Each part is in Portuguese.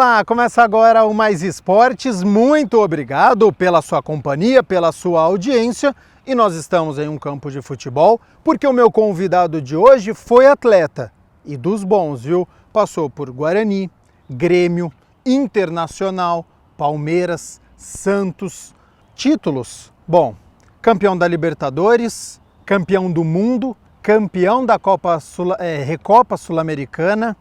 Olá, começa agora o Mais Esportes. Muito obrigado pela sua companhia, pela sua audiência. E nós estamos em um campo de futebol porque o meu convidado de hoje foi atleta. E dos bons, viu? Passou por Guarani, Grêmio, Internacional, Palmeiras, Santos. Títulos? Bom, campeão da Libertadores, campeão do mundo, campeão da Recopa Sul-Americana.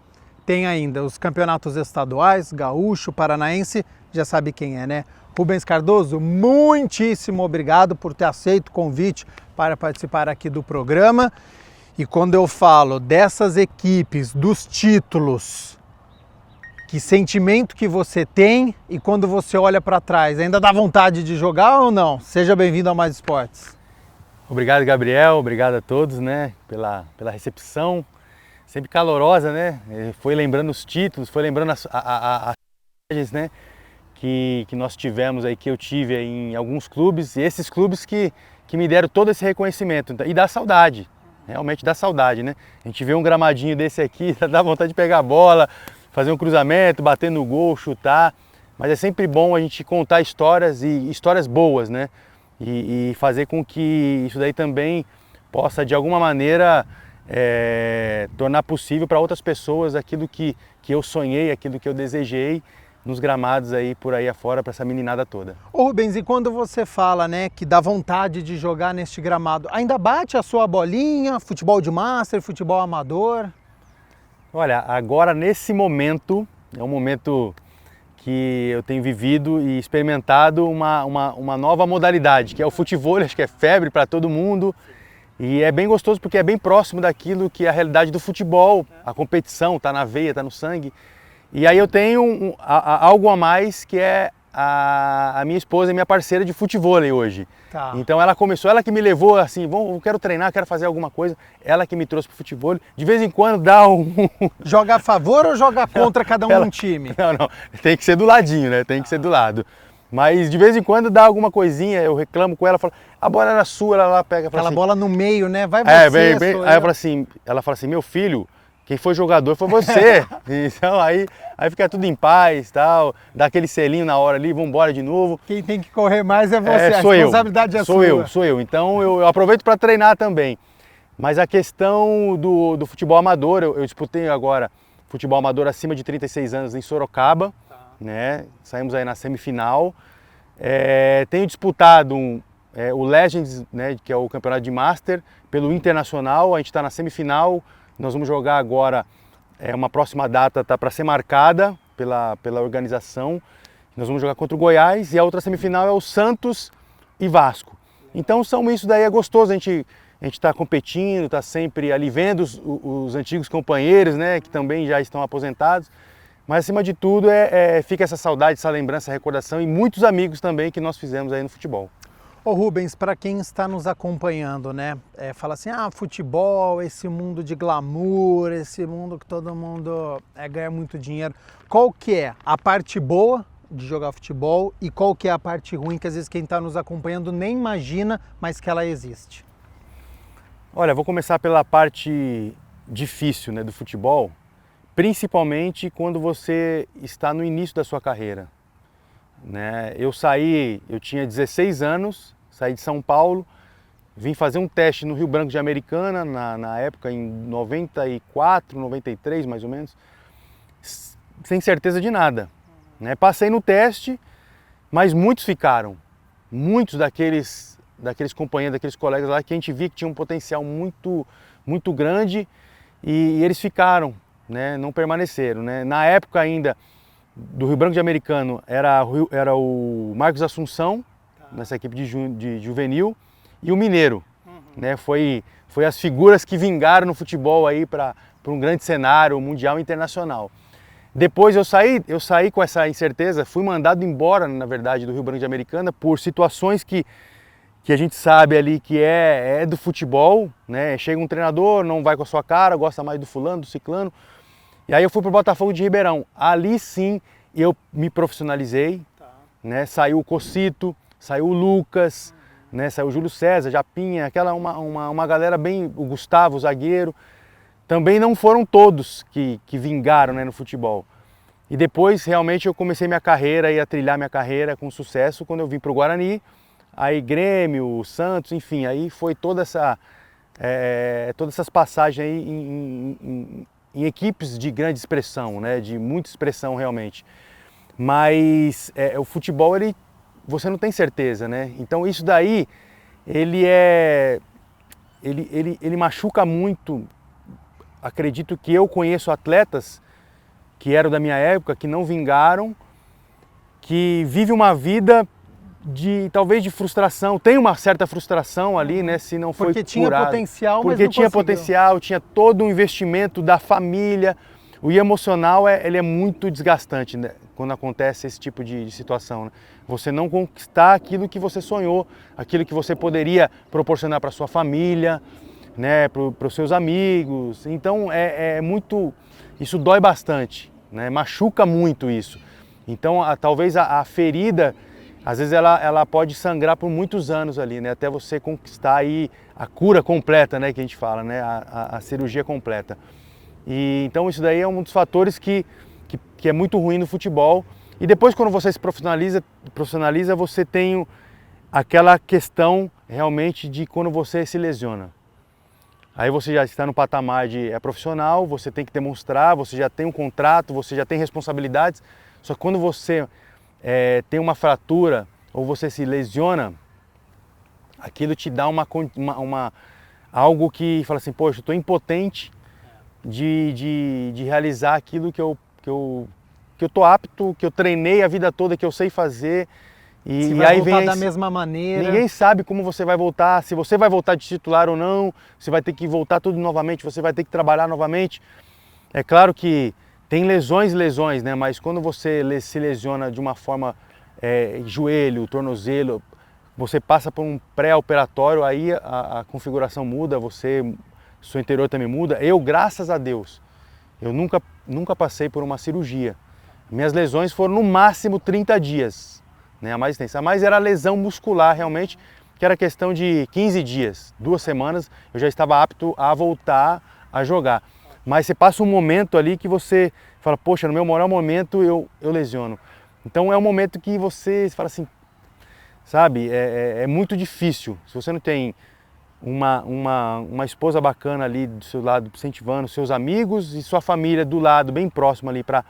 Tem ainda os campeonatos estaduais, gaúcho, paranaense, já sabe quem é, né? Rubens Cardoso, muitíssimo obrigado por ter aceito o convite para participar aqui do programa. E quando eu falo dessas equipes, dos títulos, que sentimento que você tem e quando você olha para trás, ainda dá vontade de jogar ou não? Seja bem-vindo ao Mais Esportes. Obrigado, Gabriel, obrigado a todos, né, pela recepção. Sempre calorosa, né? Foi lembrando os títulos, foi lembrando as passagens, né? Que nós tivemos aí, que eu tive aí em alguns clubes, e esses clubes que me deram todo esse reconhecimento. E dá saudade, realmente dá saudade, né? A gente vê um gramadinho desse aqui, dá vontade de pegar a bola, fazer um cruzamento, bater no gol, chutar. Mas é sempre bom a gente contar histórias e histórias boas, né? E fazer com que isso daí também possa, de alguma maneira, tornar possível para outras pessoas aquilo que eu sonhei, aquilo que eu desejei nos gramados aí por aí afora para essa meninada toda. Ô Rubens, e quando você fala, né, que dá vontade de jogar neste gramado, ainda bate a sua bolinha, futebol de master, futebol amador? Olha, agora nesse momento, é um momento que eu tenho vivido e experimentado uma nova modalidade, que é o futevôlei, acho que é febre para todo mundo. E é bem gostoso porque é bem próximo daquilo que é a realidade do futebol, a competição está na veia, está no sangue. E aí eu tenho algo a mais que é a minha esposa e minha parceira de futevôlei hoje. Tá. Então ela começou, ela que me levou assim, eu quero treinar, quero fazer alguma coisa. Ela que me trouxe para o futevôlei. De vez em quando dá Joga a favor ou joga contra cada um time? Não, tem que ser do ladinho, né? Tem que ser do lado. Mas de vez em quando dá alguma coisinha, eu reclamo com ela, falo, a bola era sua, ela lá pega. Aquela assim, bola no meio, né? Vai você, bem. Aí ela fala assim, meu filho, quem foi jogador foi você. Então aí fica tudo em paz, tal, dá aquele selinho na hora ali, vamos embora de novo. Quem tem que correr mais é você, a sou responsabilidade é sua. Sou eu. Então eu aproveito para treinar também. Mas a questão do futebol amador, eu disputei agora futebol amador acima de 36 anos em Sorocaba. Né? Saímos aí na semifinal. Tenho disputado o Legends, né, que é o campeonato de Master, pelo Internacional. A gente está na semifinal. Nós vamos jogar agora, uma próxima data está para ser marcada pela organização. Nós vamos jogar contra o Goiás e a outra semifinal é o Santos e Vasco. Então isso daí é gostoso, a gente está competindo, está sempre ali vendo os antigos companheiros, né, que também já estão aposentados. Mas acima de tudo fica essa saudade, essa lembrança, essa recordação e muitos amigos também que nós fizemos aí no futebol. Ô Rubens, para quem está nos acompanhando, né, fala assim, futebol, esse mundo de glamour, esse mundo que todo mundo ganha muito dinheiro. Qual que é a parte boa de jogar futebol e qual que é a parte ruim que às vezes quem está nos acompanhando nem imagina, mas que ela existe? Olha, vou começar pela parte difícil, né, do futebol. Principalmente quando você está no início da sua carreira. Né? Eu tinha 16 anos, saí de São Paulo, vim fazer um teste no Rio Branco de Americana, na época, em 94, 93 mais ou menos, sem certeza de nada. Né? Passei no teste, mas muitos ficaram. Muitos daqueles companheiros, daqueles colegas lá que a gente via que tinham um potencial muito, muito grande e eles ficaram. Né, não permaneceram. Né? Na época ainda do Rio Branco de Americano era o Marcos Assunção, nessa equipe de juvenil, e o Mineiro. Né? Foi as figuras que vingaram no futebol aí para um grande cenário mundial e internacional. Depois eu saí com essa incerteza, fui mandado embora, na verdade, do Rio Branco de Americana por situações que a gente sabe ali que é do futebol. Né? Chega um treinador, não vai com a sua cara, gosta mais do fulano, do ciclano. E aí eu fui para o Botafogo de Ribeirão. Ali sim eu me profissionalizei, né? Saiu o Cocito, saiu o Lucas, né? Saiu o Júlio César, Japinha, aquela uma galera bem, o Gustavo, o zagueiro. Também não foram todos que vingaram, né, no futebol. E depois realmente eu comecei minha carreira e a trilhar minha carreira com sucesso quando eu vim para o Guarani, aí Grêmio, Santos, enfim, aí foi todas essas passagens aí em equipes de grande expressão, né, de muita expressão realmente. Mas o futebol, você não tem certeza, né? Então isso daí, ele machuca muito. Acredito que eu conheço atletas que eram da minha época, que não vingaram, que vivem uma vida talvez de frustração, tem uma certa frustração ali, né, se não foi porque tinha curado. potencial, mas porque não tinha conseguiu. potencial, tinha todo um investimento da família. O emocional ele é muito desgastante, né, quando acontece esse tipo de situação, né? Você não conquistar aquilo que você sonhou, aquilo que você poderia proporcionar para sua família, né, para os seus amigos. Então muito, isso dói bastante, né, machuca muito isso. Então talvez a ferida, às vezes ela pode sangrar por muitos anos ali, né, até você conquistar aí a cura completa, né, que a gente fala, né, a cirurgia completa. E então isso daí é um dos fatores que é muito ruim no futebol. E depois, quando você se profissionaliza, você tem aquela questão realmente de quando você se lesiona. Aí você já está no patamar de profissional, você tem que demonstrar, você já tem um contrato, você já tem responsabilidades. Só que quando você tem uma fratura ou você se lesiona, aquilo te dá algo que fala assim, poxa, eu estou impotente de realizar aquilo que eu tô apto, que eu treinei a vida toda, que eu sei fazer. E vai aí voltar da mesma maneira. Ninguém sabe como você vai voltar, se você vai voltar de titular ou não, você vai ter que voltar tudo novamente, você vai ter que trabalhar novamente. É claro que tem lesões, né? Mas quando você se lesiona de uma forma, joelho, tornozelo, você passa por um pré-operatório, aí a configuração muda, seu interior também muda. Eu, graças a Deus, eu nunca passei por uma cirurgia. Minhas lesões foram no máximo 30 dias, né, a mais extensa. A mais era lesão muscular realmente, que era questão de 15 dias, 2 semanas, eu já estava apto a voltar a jogar. Mas você passa um momento ali que você fala, poxa, no meu maior momento eu lesiono. Então é um momento que você fala assim, sabe, é muito difícil. Se você não tem uma esposa bacana ali do seu lado, incentivando, seus amigos e sua família do lado, bem próximo ali, para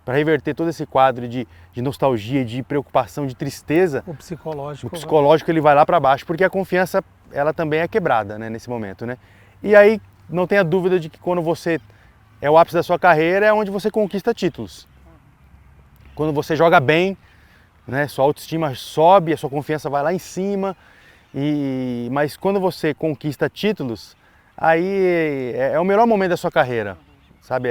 reverter todo esse quadro de nostalgia, de preocupação, de tristeza. O psicológico ele vai lá para baixo, porque a confiança ela também é quebrada, né, nesse momento, né? E aí não tenha dúvida de que quando você é o ápice da sua carreira, é onde você conquista títulos. Quando você joga bem, né, sua autoestima sobe, a sua confiança vai lá em cima. Mas quando você conquista títulos, aí é o melhor momento da sua carreira, sabe?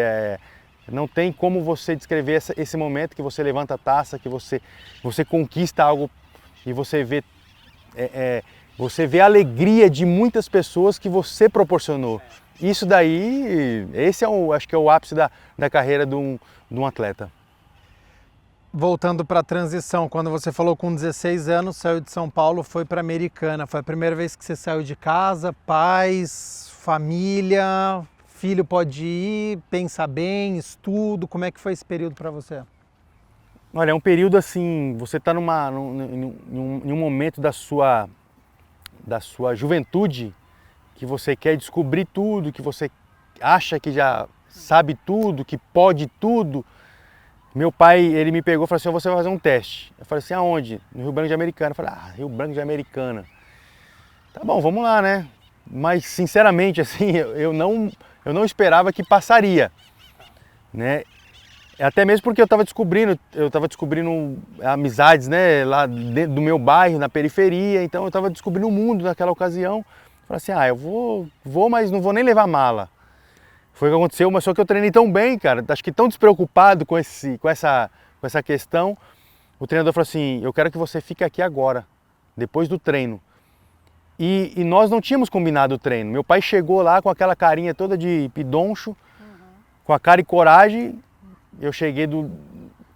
Não tem como você descrever esse momento que você levanta a taça, que você conquista algo e você vê a alegria de muitas pessoas que você proporcionou. Isso daí, acho que é o ápice da carreira de um atleta. Voltando para a transição, quando você falou com 16 anos, saiu de São Paulo, foi para Americana. Foi a primeira vez que você saiu de casa, pais, família, filho pode ir, pensa bem, estudo. Como é que foi esse período para você? Olha, é um período assim, você está em um momento da sua juventude que você quer descobrir tudo, que você acha que já sabe tudo, que pode tudo. Meu pai, ele me pegou e falou assim, você vai fazer um teste. Eu falei assim, aonde? No Rio Branco de Americana. Eu falei, Rio Branco de Americana. Tá bom, vamos lá, né? Mas, sinceramente, assim, eu não esperava que passaria, né? Até mesmo porque eu estava descobrindo amizades, né, lá dentro do meu bairro, na periferia, então eu estava descobrindo o mundo naquela ocasião. Eu falei assim, eu vou, mas não vou nem levar mala. Foi o que aconteceu, mas só que eu treinei tão bem, cara, acho que tão despreocupado com essa questão. O treinador falou assim, eu quero que você fique aqui agora, depois do treino. E nós não tínhamos combinado o treino. Meu pai chegou lá com aquela carinha toda de pidoncho, com a cara e coragem. Eu cheguei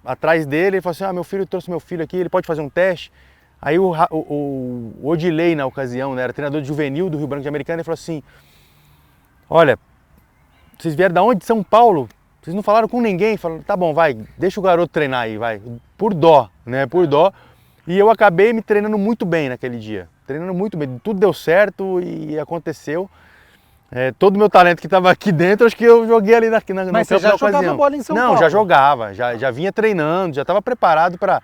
atrás dele, ele falou assim, meu filho trouxe meu filho aqui, ele pode fazer um teste. Aí o Odilei, na ocasião, né, era treinador de juvenil do Rio Branco de Americana, ele falou assim, olha, vocês vieram da onde? De São Paulo? Vocês não falaram com ninguém? Falaram, tá bom, vai, deixa o garoto treinar aí, vai. Por dó, né? Por dó. E eu acabei me treinando muito bem naquele dia. Treinando muito bem. Tudo deu certo e aconteceu. Todo o meu talento que estava aqui dentro, acho que eu joguei ali na Mas você já jogava bola em São Paulo? Não, já jogava. Já vinha treinando, já estava preparado para...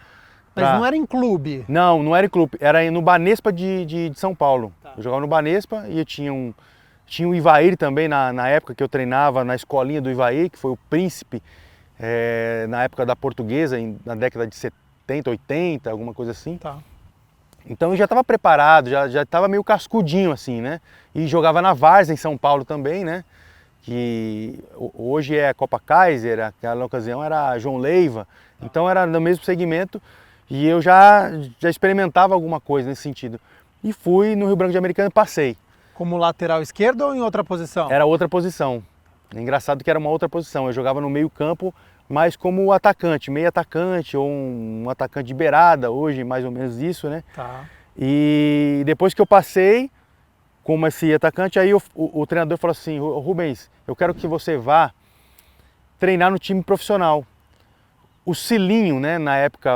Mas não era em clube? Não, não era em clube. Era no Banespa de São Paulo. Tá. Eu jogava no Banespa e eu tinha o Ivair também na época que eu treinava na escolinha do Ivair, que foi o príncipe na época da Portuguesa, na década de 70, 80, alguma coisa assim. Tá. Então eu já estava preparado, já estava meio cascudinho assim, né? E jogava na Várzea em São Paulo também, né? Que hoje é a Copa Kaiser, naquela ocasião era João Leiva. Então era no mesmo segmento e eu já experimentava alguma coisa nesse sentido. E fui no Rio Branco de Americana e passei. Como lateral esquerdo ou em outra posição? Era outra posição. Engraçado que era uma outra posição. Eu jogava no meio campo, mas como atacante, meio atacante ou um atacante de beirada, hoje mais ou menos isso, né? Tá. E depois que eu passei como esse atacante, aí o treinador falou assim, Rubens, eu quero que você vá treinar no time profissional. O Cilinho, né, na época,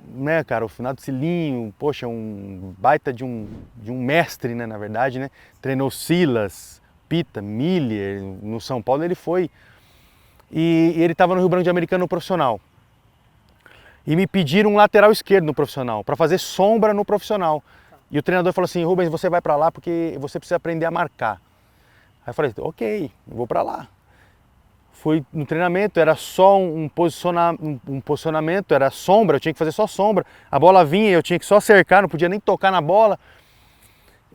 né, cara, o finado Cilinho, poxa, um baita de um mestre, né, na verdade, né? Treinou Silas, Pita, Miller, no São Paulo ele foi. E ele estava no Rio Branco de Americana no profissional. E me pediram um lateral esquerdo no profissional, para fazer sombra no profissional. E o treinador falou assim, Rubens, você vai para lá porque você precisa aprender a marcar. Aí eu falei, ok, eu vou para lá. Fui no treinamento, era só um posicionamento, era sombra, eu tinha que fazer só sombra. A bola vinha, eu tinha que só cercar, não podia nem tocar na bola.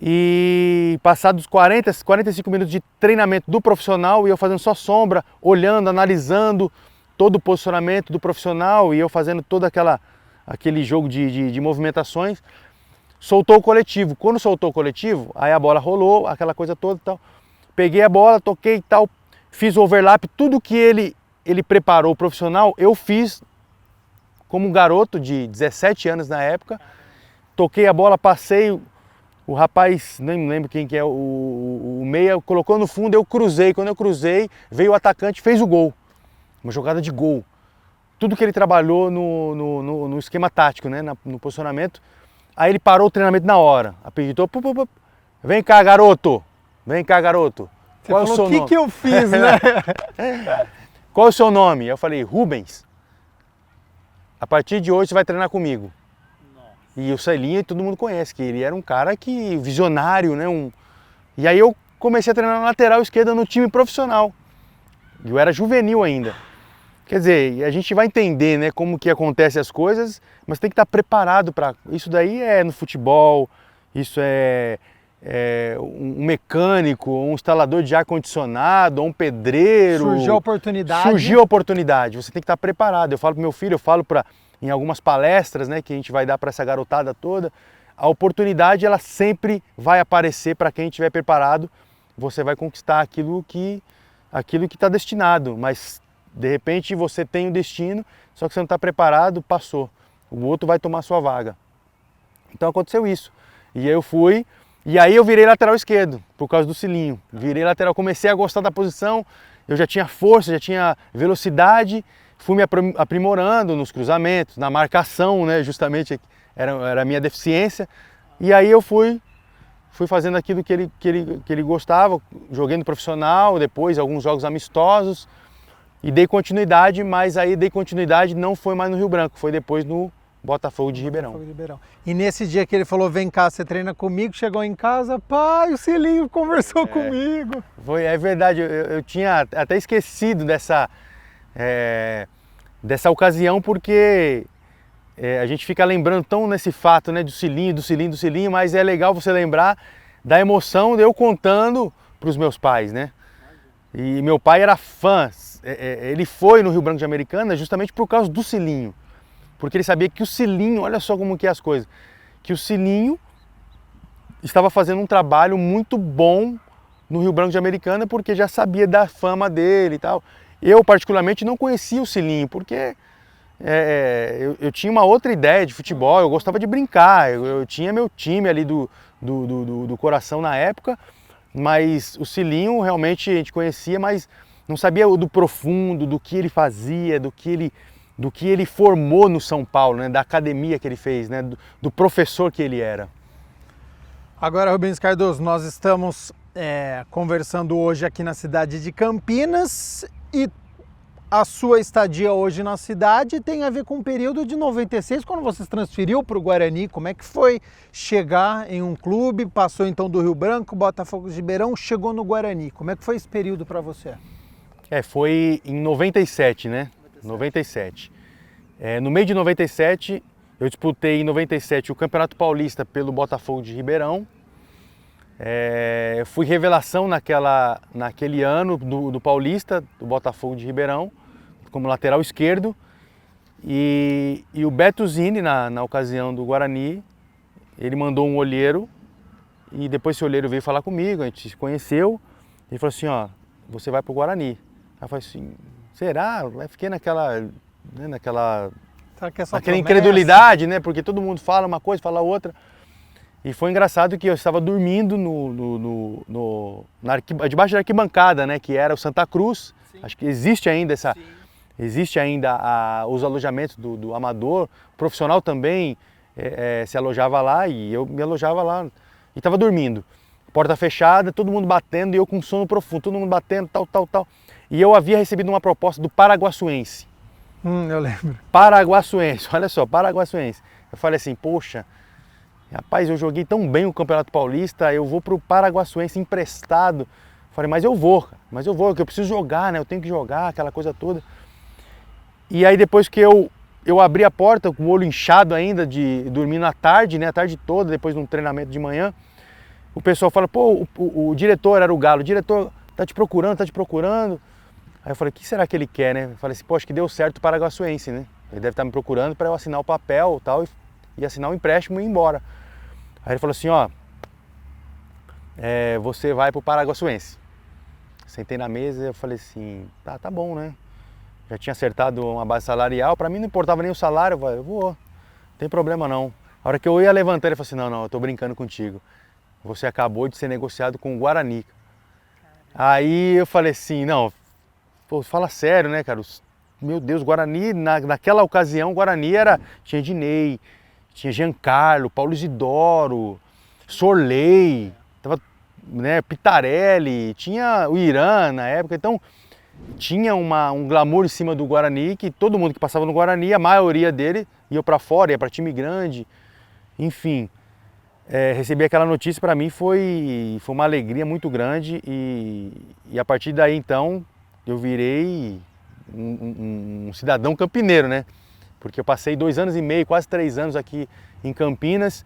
E passados 45 minutos de treinamento do profissional, e eu fazendo só sombra, olhando, analisando todo o posicionamento do profissional, e eu fazendo todo aquele jogo de movimentações, soltou o coletivo. Quando soltou o coletivo, aí a bola rolou, aquela coisa toda e tal. Peguei a bola, toquei e tal, fiz o overlap, tudo que ele preparou o profissional, eu fiz como um garoto de 17 anos na época. Toquei a bola, passei, o rapaz, nem me lembro quem que é, o meia, colocou no fundo, eu cruzei. Quando eu cruzei, veio o atacante, fez o gol. Uma jogada de gol. Tudo que ele trabalhou no esquema tático, né, no posicionamento. Aí ele parou o treinamento na hora, apeditou, vem cá, garoto, vem cá, garoto. Você falou, o que eu fiz, né? Qual é o seu nome? Eu falei, Rubens. A partir de hoje você vai treinar comigo. Nossa. E o Celinho todo mundo conhece, que ele era um cara visionário, né? E aí eu comecei a treinar na lateral esquerda no time profissional. Eu era juvenil ainda. Quer dizer, a gente vai entender, né, como que acontecem as coisas, mas tem que estar preparado para... Isso daí é no futebol, isso é um mecânico, um instalador de ar-condicionado, um pedreiro... Surgiu a oportunidade. Surgiu a oportunidade, você tem que estar preparado. Eu falo para meu filho, eu falo em algumas palestras, né, que a gente vai dar para essa garotada toda, a oportunidade ela sempre vai aparecer para quem estiver preparado, você vai conquistar aquilo que está destinado, mas de repente você tem um destino, só que você não está preparado, passou. O outro vai tomar sua vaga. Então aconteceu isso. E aí eu fui, e aí eu virei lateral esquerdo, por causa do Cilinho. Virei lateral, comecei a gostar da posição, eu já tinha força, já tinha velocidade, fui me aprimorando nos cruzamentos, na marcação, né? Justamente era a minha deficiência. E aí eu fui fazendo aquilo que ele gostava, joguei no profissional, depois alguns jogos amistosos, e dei continuidade, mas aí dei continuidade não foi mais no Rio Branco, foi depois no Botafogo de Ribeirão. E nesse dia que ele falou, vem cá, você treina comigo, chegou em casa, pai, o Cilinho conversou comigo. É verdade, eu tinha até esquecido dessa ocasião, porque a gente fica lembrando tão nesse fato, né, do Cilinho, mas é legal você lembrar da emoção de eu contando para os meus pais, né? E meu pai era fã, ele foi no Rio Branco de Americana justamente por causa do Cilinho. Porque ele sabia que o Cilinho, olha só como que é as coisas, que o Cilinho estava fazendo um trabalho muito bom no Rio Branco de Americana, porque já sabia da fama dele e tal. Eu particularmente não conhecia o Cilinho, porque eu tinha uma outra ideia de futebol, eu gostava de brincar, eu tinha meu time ali do coração na época, mas o Cilinho realmente a gente conhecia, mas não sabia do profundo, do que ele fazia, do que ele formou no São Paulo, né? Da academia que ele fez, né? Do professor que ele era. Agora, Rubens Cardoso, nós estamos conversando hoje aqui na cidade de Campinas e a sua estadia hoje na cidade tem a ver com o período de 96, quando você se transferiu para o Guarani. Como é que foi chegar em um clube, passou então do Rio Branco, Botafogo de Ribeirão, chegou no Guarani? Como é que foi esse período para você? Foi em 97, né? 97. No meio de 97, eu disputei em 97 o Campeonato Paulista pelo Botafogo de Ribeirão. Fui revelação naquele ano do Paulista, do Botafogo de Ribeirão, como lateral esquerdo. E o Beto Zini, na ocasião do Guarani, ele mandou um olheiro e depois esse olheiro veio falar comigo, a gente se conheceu. Ele falou assim, ó, você vai pro Guarani. Aí eu falei assim, será? Eu fiquei naquela incredulidade, né? Porque todo mundo fala uma coisa, fala outra. E foi engraçado que eu estava dormindo debaixo da arquibancada, né? Que era o Santa Cruz. Sim. Acho que existe ainda os alojamentos do amador. O profissional também se alojava lá e eu me alojava lá. E estava dormindo. Porta fechada, todo mundo batendo e eu com sono profundo. Todo mundo batendo, tal. E eu havia recebido uma proposta do Paraguaçuense. Eu lembro. Paraguaçuense, olha só, Paraguaçuense. Eu falei assim, poxa, rapaz, eu joguei tão bem o Campeonato Paulista, eu vou pro Paraguaçuense emprestado. Eu falei, mas eu vou, porque eu preciso jogar, né? Eu tenho que jogar, aquela coisa toda. E aí depois que eu abri a porta, com o olho inchado ainda, de dormir na tarde, né? A tarde toda, depois de um treinamento de manhã, o pessoal fala, pô, o diretor era o Galo, o diretor tá te procurando. Aí eu falei, o que será que ele quer, né? Eu falei assim, pô, acho que deu certo o Paraguaçuense, né? Ele deve estar me procurando para eu assinar o papel tal, e assinar o empréstimo e ir embora. Aí ele falou assim, ó, você vai pro Paraguaçuense. Sentei na mesa e eu falei assim, tá bom, né? Já tinha acertado uma base salarial, para mim não importava nem o salário, eu vou, não tem problema não. A hora que eu ia levantar, ele falou assim, não, eu tô brincando contigo. Você acabou de ser negociado com o Guarani. Aí eu falei assim, não, pô, fala sério, né, cara? Meu Deus, Guarani, naquela ocasião, Guarani tinha Ednei, tinha Giancarlo, Paulo Isidoro, Sorley, tava, né, Pitarelli, tinha o Irã na época, então tinha um glamour em cima do Guarani, que todo mundo que passava no Guarani, a maioria dele ia para fora, ia para time grande, enfim. Receber aquela notícia para mim foi uma alegria muito grande e a partir daí então eu virei um cidadão campineiro, né? Porque eu passei 2 anos e meio, quase 3 anos aqui em Campinas.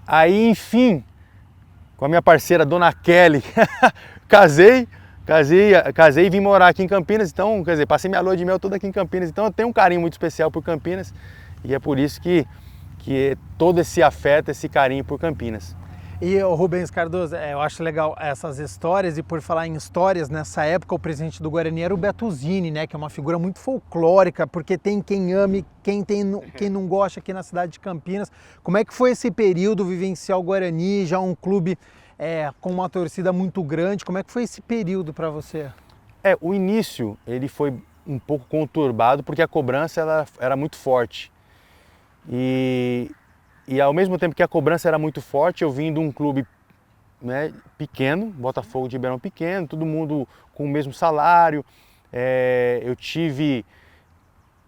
Aí, enfim, com a minha parceira, Dona Kelly, casei e vim morar aqui em Campinas. Então, quer dizer, passei minha lua de mel toda aqui em Campinas. Então eu tenho um carinho muito especial por Campinas e é por isso que todo esse afeto, esse carinho por Campinas. E o Rubens Cardoso, eu acho legal essas histórias, e por falar em histórias, nessa época o presidente do Guarani era o Beto Zini, né, que é uma figura muito folclórica, porque tem quem ame, quem não gosta aqui na cidade de Campinas. Como é que foi esse período, vivenciar o Guarani, já um clube com uma torcida muito grande, como é que foi esse período para você? O início ele foi um pouco conturbado, porque a cobrança ela era muito forte. E ao mesmo tempo que a cobrança era muito forte, eu vim de um clube, né, pequeno, Botafogo de Ribeirão pequeno, todo mundo com o mesmo salário. Eu tive,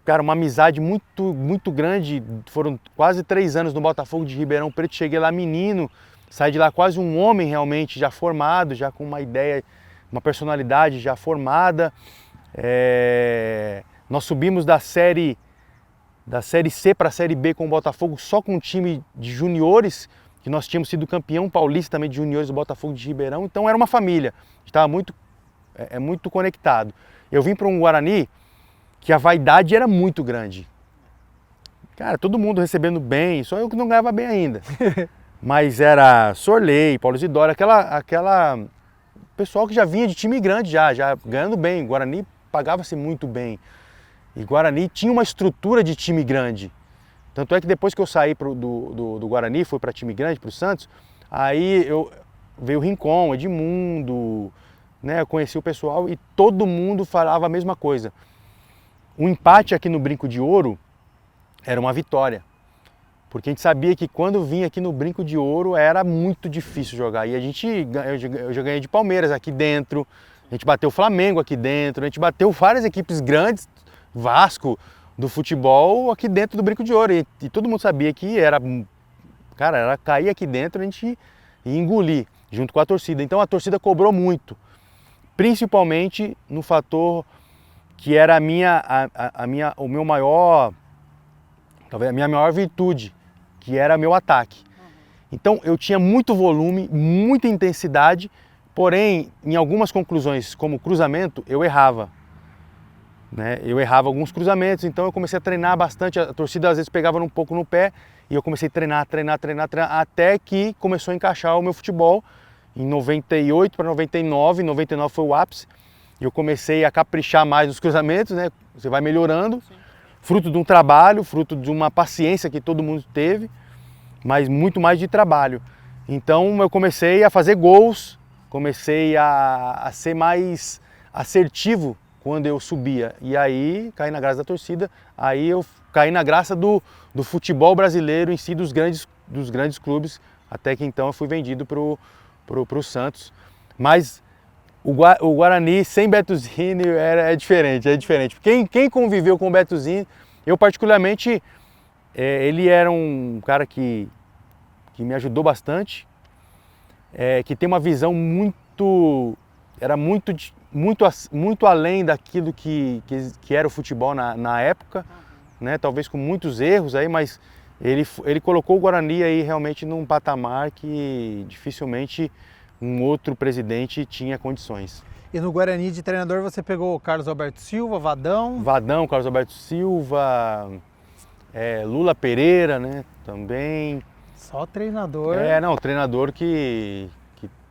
cara, uma amizade muito grande, foram quase 3 anos no Botafogo de Ribeirão Preto, cheguei lá menino, saí de lá quase um homem realmente, já formado, já com uma ideia, uma personalidade já formada. Nós subimos da Série C para a Série B com o Botafogo, só com um time de juniores, que nós tínhamos sido campeão paulista também de juniores do Botafogo de Ribeirão, então era uma família, estava muito conectado. Eu vim para um Guarani que a vaidade era muito grande. Cara, todo mundo recebendo bem, só eu que não ganhava bem ainda. Mas era Sorley, Paulo Isidoro, aquela pessoal que já vinha de time grande já ganhando bem. O Guarani pagava-se muito bem. E Guarani tinha uma estrutura de time grande. Tanto é que depois que eu saí do Guarani, fui para time grande, para o Santos, aí veio o Rincon, Edmundo, né, eu conheci o pessoal e todo mundo falava a mesma coisa. O empate aqui no Brinco de Ouro era uma vitória, porque a gente sabia que quando vinha aqui no Brinco de Ouro era muito difícil jogar. E eu já ganhei de Palmeiras aqui dentro, a gente bateu o Flamengo aqui dentro, a gente bateu várias equipes grandes, Vasco, do futebol aqui dentro do Brinco de Ouro. E todo mundo sabia que era cair aqui dentro, a gente ia engolir, junto com a torcida. Então a torcida cobrou muito, principalmente no fator que era o meu maior, talvez a minha maior virtude, que era meu ataque. Então eu tinha muito volume, muita intensidade, porém em algumas conclusões, como cruzamento, eu errava. Né? Eu errava alguns cruzamentos, então eu comecei a treinar bastante, a torcida às vezes pegava um pouco no pé, e eu comecei a treinar, até que começou a encaixar o meu futebol. Em 98 para 99, 99 foi o ápice, eu comecei a caprichar mais nos cruzamentos, né? Você vai melhorando. Sim. Fruto de um trabalho, fruto de uma paciência que todo mundo teve, mas muito mais de trabalho. Então eu comecei a fazer gols, comecei a ser mais assertivo quando eu subia. E aí caí na graça da torcida, aí eu caí na graça do futebol brasileiro em si, dos grandes clubes, até que então eu fui vendido pro Santos. Mas o Guarani sem Bettuzini é diferente. Quem conviveu com o Bettuzini, eu particularmente, ele era um cara que me ajudou bastante, que tem uma visão muito além daquilo que era o futebol na época, né? Talvez com muitos erros aí, mas ele colocou o Guarani aí realmente num patamar que dificilmente um outro presidente tinha condições. E no Guarani de treinador você pegou Carlos Alberto Silva, Vadão? Vadão, Carlos Alberto Silva, Lula Pereira, né, também. Só treinador. Não, treinador que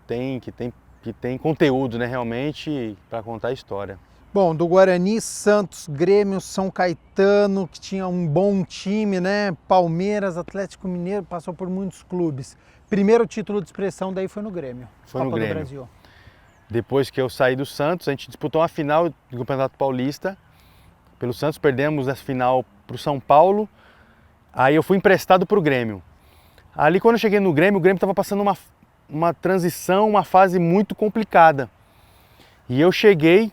tem conteúdo, né, realmente, para contar a história. Bom, do Guarani, Santos, Grêmio, São Caetano, que tinha um bom time, né? Palmeiras, Atlético Mineiro, passou por muitos clubes. Primeiro título de expressão daí foi no Grêmio. Foi Copa no Grêmio. do Brasil. Depois que eu saí do Santos, a gente disputou uma final do Campeonato Paulista. Pelo Santos, perdemos a final para o São Paulo. Aí eu fui emprestado para o Grêmio. Ali quando eu cheguei no Grêmio, o Grêmio estava passando uma transição, uma fase muito complicada. E eu cheguei,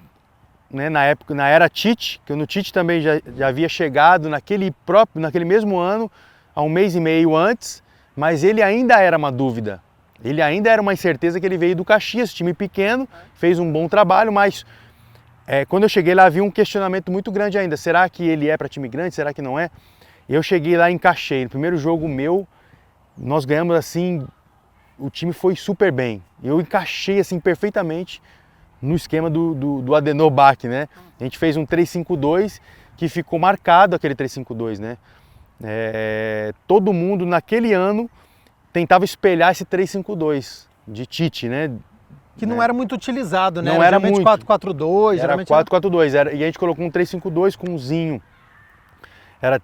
né, na era Tite, que eu no Tite também já havia chegado naquele mesmo ano, há um mês e meio antes, mas ele ainda era uma dúvida. Ele ainda era uma incerteza que ele veio do Caxias, time pequeno, fez um bom trabalho, mas quando eu cheguei lá havia um questionamento muito grande ainda. Será que ele é para time grande? Será que não é? Eu cheguei lá e encaixei. No primeiro jogo meu, nós ganhamos assim, o time foi super bem. Eu encaixei assim perfeitamente no esquema do Adenor Bach, né? A gente fez um 3-5-2 que ficou marcado aquele 3-5-2, né? Todo mundo naquele ano tentava espelhar esse 3-5-2 de Tite, né? Que não era muito utilizado, né? Não era muito. 4-4-2, era 4-4-2, e a gente colocou um 3-5-2 com um Zinho.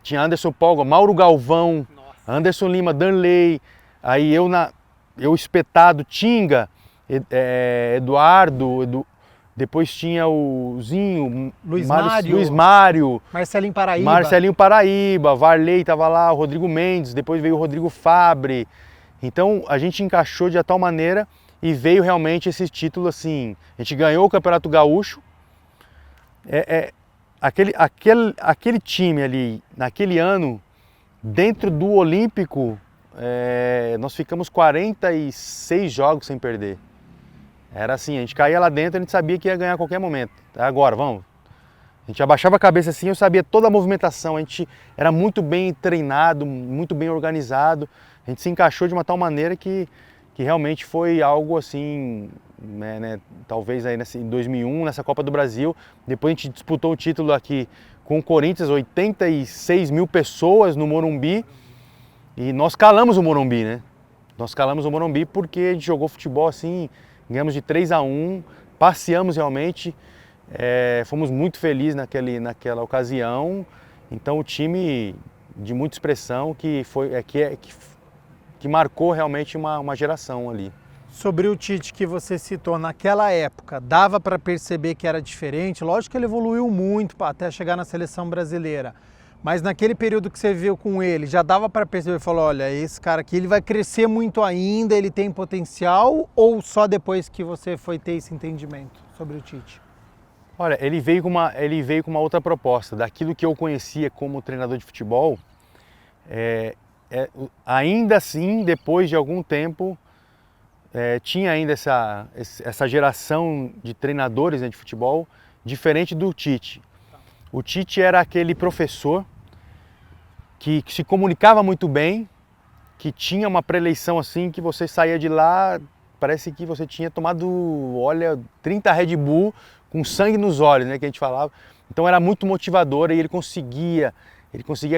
Tinha Anderson Polga, Mauro Galvão, nossa, Anderson Lima, Danley, aí eu espetado, Tinga, Eduardo, depois tinha o Zinho, Luiz Mário, Marcelinho Paraíba, Varley estava lá, o Rodrigo Mendes, depois veio o Rodrigo Fabre. Então a gente encaixou de tal maneira e veio realmente esse título assim. A gente ganhou o Campeonato Gaúcho. Aquele time ali, naquele ano, dentro do Olímpico, nós ficamos 46 jogos sem perder. Era assim, a gente caía lá dentro, a gente sabia que ia ganhar a qualquer momento. Agora, vamos. A gente abaixava a cabeça assim, eu sabia toda a movimentação, a gente era muito bem treinado, muito bem organizado. A gente se encaixou de uma tal maneira que realmente foi algo assim, né, talvez aí em 2001, nessa Copa do Brasil. Depois a gente disputou o título aqui com o Corinthians, 86 mil pessoas no Morumbi. E nós calamos o Morumbi, né? Nós calamos o Morumbi porque a gente jogou futebol assim, ganhamos de 3-1, passeamos realmente, fomos muito felizes naquela ocasião. Então o time de muita expressão que marcou realmente uma geração ali. Sobre o Tite que você citou, naquela época, dava para perceber que era diferente? Lógico que ele evoluiu muito até chegar na seleção brasileira, mas naquele período que você viu com ele, já dava para perceber, falou, olha, esse cara aqui ele vai crescer muito ainda, ele tem potencial, ou só depois que você foi ter esse entendimento sobre o Tite? Olha, ele veio com uma outra proposta. Daquilo que eu conhecia como treinador de futebol, ainda assim, depois de algum tempo, tinha ainda essa geração de treinadores, né, de futebol diferente do Tite. O Tite era aquele professor que se comunicava muito bem, que tinha uma preleição assim, que você saía de lá, parece que você tinha tomado, olha, 30 Red Bull com sangue nos olhos, né, que a gente falava. Então era muito motivador e ele conseguia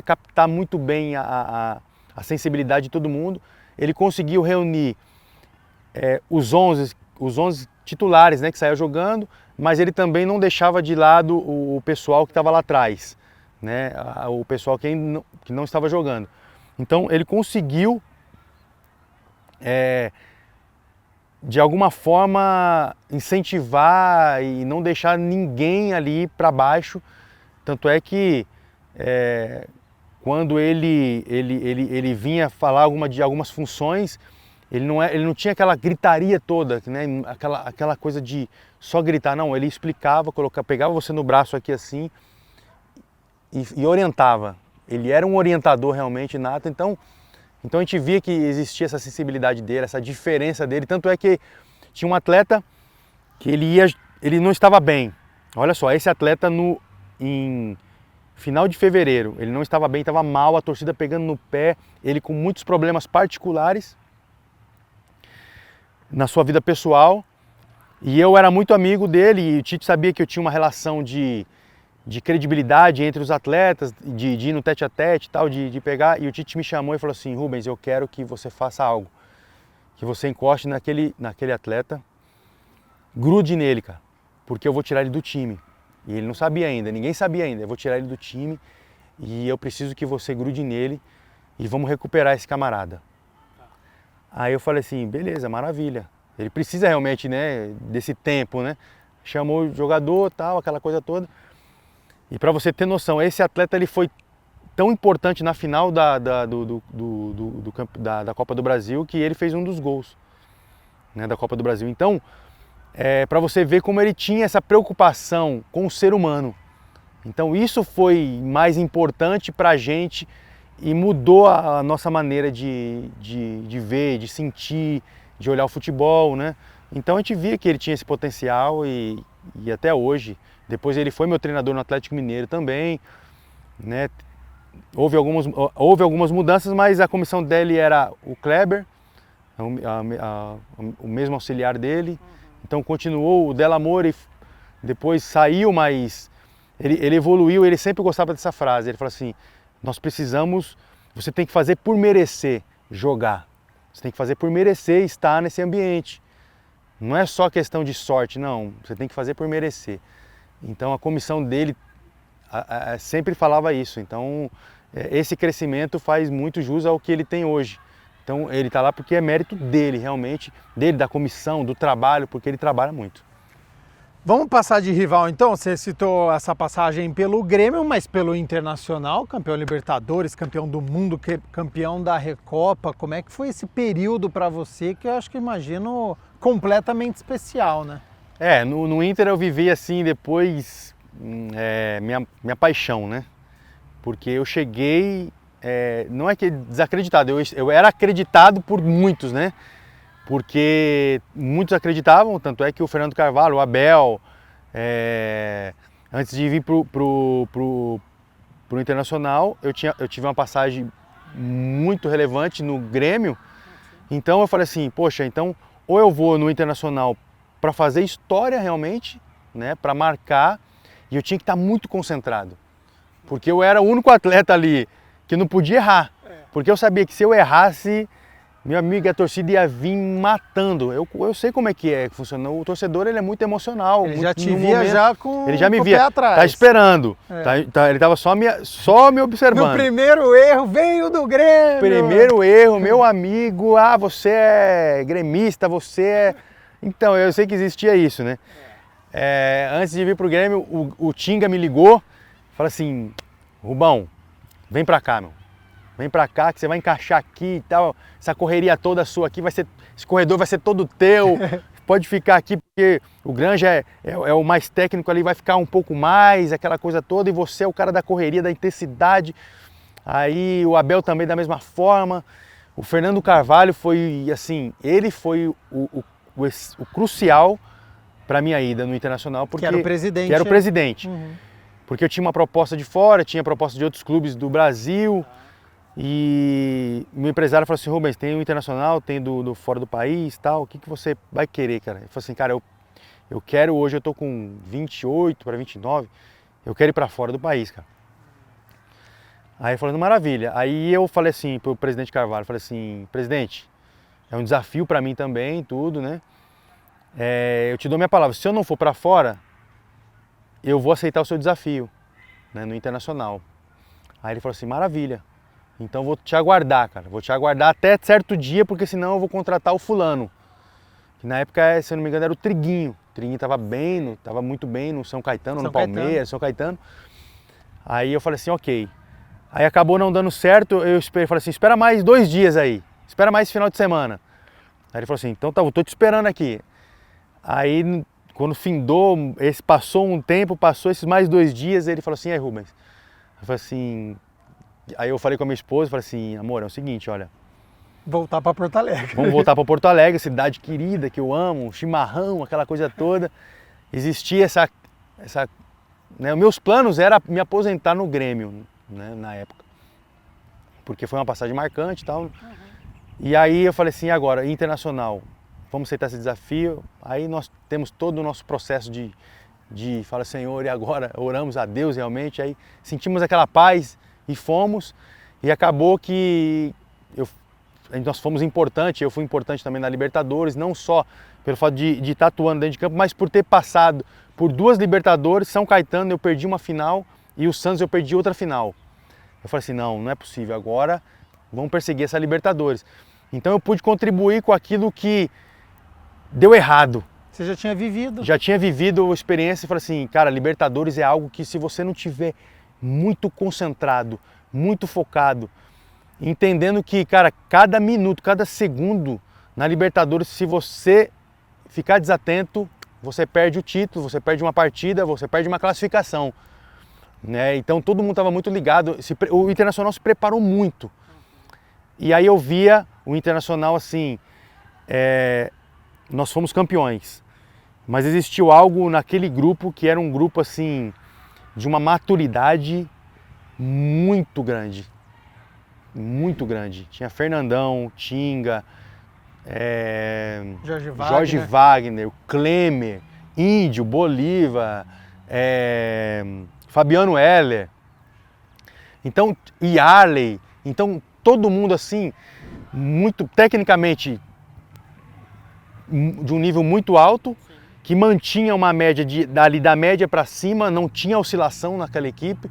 captar muito bem a sensibilidade de todo mundo. Ele conseguiu reunir os 11 titulares, né, que saíam jogando, mas ele também não deixava de lado o pessoal que estava lá atrás, né, o pessoal que não estava jogando. Então ele conseguiu, de alguma forma, incentivar e não deixar ninguém ali para baixo. Tanto é que quando ele vinha falar de algumas funções, ele não tinha aquela gritaria toda, né? aquela coisa de só gritar, não, ele explicava, pegava você no braço aqui assim e orientava. Ele era um orientador realmente nato, então a gente via que existia essa sensibilidade dele, essa diferença dele, tanto é que tinha um atleta que ele não estava bem. Olha só, esse atleta em final de fevereiro, ele não estava bem, estava mal, a torcida pegando no pé, ele com muitos problemas particulares na sua vida pessoal, e eu era muito amigo dele, e o Tite sabia que eu tinha uma relação de credibilidade entre os atletas, de ir no tete a tete e tal, de pegar, e o Tite me chamou e falou assim, Rubens, eu quero que você faça algo, que você encoste naquele atleta, grude nele, cara, porque eu vou tirar ele do time. E ele não sabia ainda, ninguém sabia ainda, eu vou tirar ele do time e eu preciso que você grude nele e vamos recuperar esse camarada. Aí eu falei assim, beleza, maravilha. Ele precisa realmente, né, desse tempo, né? Chamou o jogador, tal, aquela coisa toda. E para você ter noção, esse atleta ele foi tão importante na final da Copa do Brasil que ele fez um dos gols, né, da Copa do Brasil. Então, para você ver como ele tinha essa preocupação com o ser humano. Então isso foi mais importante para a gente e mudou a nossa maneira de ver, de sentir, de olhar o futebol, né? Então a gente via que ele tinha esse potencial e até hoje. Depois ele foi meu treinador no Atlético Mineiro também, né? Houve algumas mudanças, mas a comissão dele era o Kleber, o mesmo auxiliar dele. Então continuou o Delamore, depois saiu, mas ele evoluiu, ele sempre gostava dessa frase. Ele falou assim, você tem que fazer por merecer jogar. Você tem que fazer por merecer estar nesse ambiente. Não é só questão de sorte, não. Você tem que fazer por merecer. Então a comissão dele sempre falava isso. Então esse crescimento faz muito jus ao que ele tem hoje. Então ele está lá porque é mérito dele realmente, dele, da comissão, do trabalho, porque ele trabalha muito. Vamos passar de rival então? Você citou essa passagem pelo Grêmio, mas pelo Internacional, campeão Libertadores, campeão do mundo, campeão da Recopa. Como é que foi esse período para você, que eu acho que imagino completamente especial, né? No Inter eu vivi assim depois minha paixão, né? Porque eu cheguei, não é que desacreditado, eu era acreditado por muitos, né? Porque muitos acreditavam, tanto é que o Fernando Carvalho, o Abel, antes de vir pro Internacional, eu tive uma passagem muito relevante no Grêmio. Então eu falei assim, poxa, então ou eu vou no Internacional para fazer história realmente, né, para marcar, e eu tinha que estar muito concentrado, porque eu era o único atleta ali que não podia errar, porque eu sabia que se eu errasse, meu amigo, a torcida ia vir matando. Eu sei como é que funciona. O torcedor, ele é muito emocional. Ele muito, já te via já com, ele já me com o via, pé atrás. tá esperando. Ele tava só me observando. No primeiro erro, veio do Grêmio. Primeiro erro, meu amigo, você é gremista, você é... Então, eu sei que existia isso, né? Antes de vir pro Grêmio, o Tinga me ligou, falou assim, Rubão, vem pra cá, meu. Vem pra cá que você vai encaixar aqui e tal, essa correria toda sua aqui, esse corredor vai ser todo teu, pode ficar aqui porque o Granja é o mais técnico ali, vai ficar um pouco mais, aquela coisa toda, e você é o cara da correria, da intensidade. Aí o Abel também da mesma forma, o Fernando Carvalho foi assim, ele foi o crucial para minha ida no Internacional, porque que era o presidente. Que era o presidente. Uhum. Porque eu tinha uma proposta de fora, tinha proposta de outros clubes do Brasil, e meu empresário falou assim, Rubens, tem o Internacional, tem do fora do país, tal, o que você vai querer, cara? Ele falou assim, cara, eu quero, hoje eu tô com 28 para 29, eu quero ir para fora do país, cara. Aí ele falou, maravilha. Aí eu falei assim pro presidente Carvalho, falei assim, presidente, é um desafio para mim também, tudo, né? Eu te dou minha palavra, se eu não for para fora, eu vou aceitar o seu desafio, né, no Internacional. Aí ele falou assim, maravilha, então vou te aguardar, cara, vou te aguardar até certo dia, porque senão eu vou contratar o fulano. Que na época, se eu não me engano, era o Triguinho. O Triguinho estava muito bem no São Caetano, no Palmeiras, São Caetano. Aí eu falei assim, ok. Aí acabou não dando certo, eu falei assim, espera mais 2 dias aí, espera mais esse final de semana. Aí ele falou assim, então tá, eu tô te esperando aqui. Aí quando findou, passou um tempo, passou esses mais 2 dias, ele falou assim, aí Rubens, eu falei assim, aí eu falei com a minha esposa, falei assim, amor, é o seguinte, olha, voltar para Porto Alegre. Vamos voltar para Porto Alegre, cidade querida que eu amo, chimarrão, aquela coisa toda. Existia essa né, meus planos era me aposentar no Grêmio, né, na época, porque foi uma passagem marcante e tal. Uhum. E aí eu falei assim, agora, Internacional, vamos aceitar esse desafio. Aí nós temos todo o nosso processo de fala, Senhor, e agora oramos a Deus realmente, aí sentimos aquela paz e fomos, e acabou que nós fomos importantes, eu fui importante também na Libertadores, não só pelo fato de estar atuando dentro de campo, mas por ter passado por 2 Libertadores, São Caetano eu perdi uma final e o Santos eu perdi outra final. Eu falei assim, não é possível, agora vamos perseguir essa Libertadores. Então eu pude contribuir com aquilo que deu errado. Você já tinha vivido? Já tinha vivido a experiência e falei assim, cara, Libertadores é algo que se você não tiver muito concentrado, muito focado, entendendo que, cara, cada minuto, cada segundo na Libertadores, se você ficar desatento, você perde o título, você perde uma partida, você perde uma classificação. Né? Então todo mundo estava muito ligado, o Internacional se preparou muito. E aí eu via o Internacional assim, nós fomos campeões, mas existiu algo naquele grupo que era um grupo assim, de uma maturidade muito grande. Muito grande. Tinha Fernandão, Tinga, Jorge Wagner, Klemer, Índio, Bolívar, Fabiano Heller, então, e Arley. Então todo mundo assim, muito tecnicamente de um nível muito alto, que mantinha uma média dali da média para cima, não tinha oscilação naquela equipe.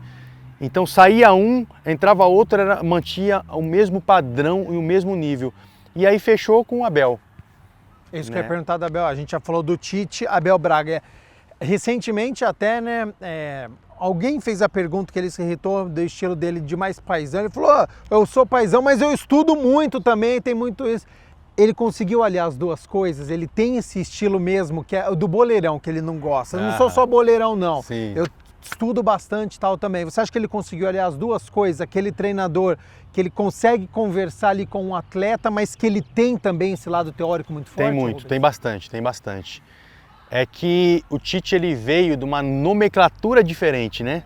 Então saía um, entrava outro, mantinha o mesmo padrão e o mesmo nível. E aí fechou com o Abel. Isso que eu ia perguntar do Abel, a gente já falou do Tite, Abel Braga. Recentemente até, né, alguém fez a pergunta que ele se irritou do estilo dele de mais paizão. Ele falou, eu sou paizão, mas eu estudo muito também, tem muito isso. Ele conseguiu aliar as duas coisas, ele tem esse estilo mesmo, que é o do boleirão, que ele não gosta. Eu não sou só boleirão, não. Sim. Eu estudo bastante e tal também. Você acha que ele conseguiu aliar as duas coisas? Aquele treinador que ele consegue conversar ali com um atleta, mas que ele tem também esse lado teórico muito forte? Tem muito, tem bastante. É que o Tite ele veio de uma nomenclatura diferente, né?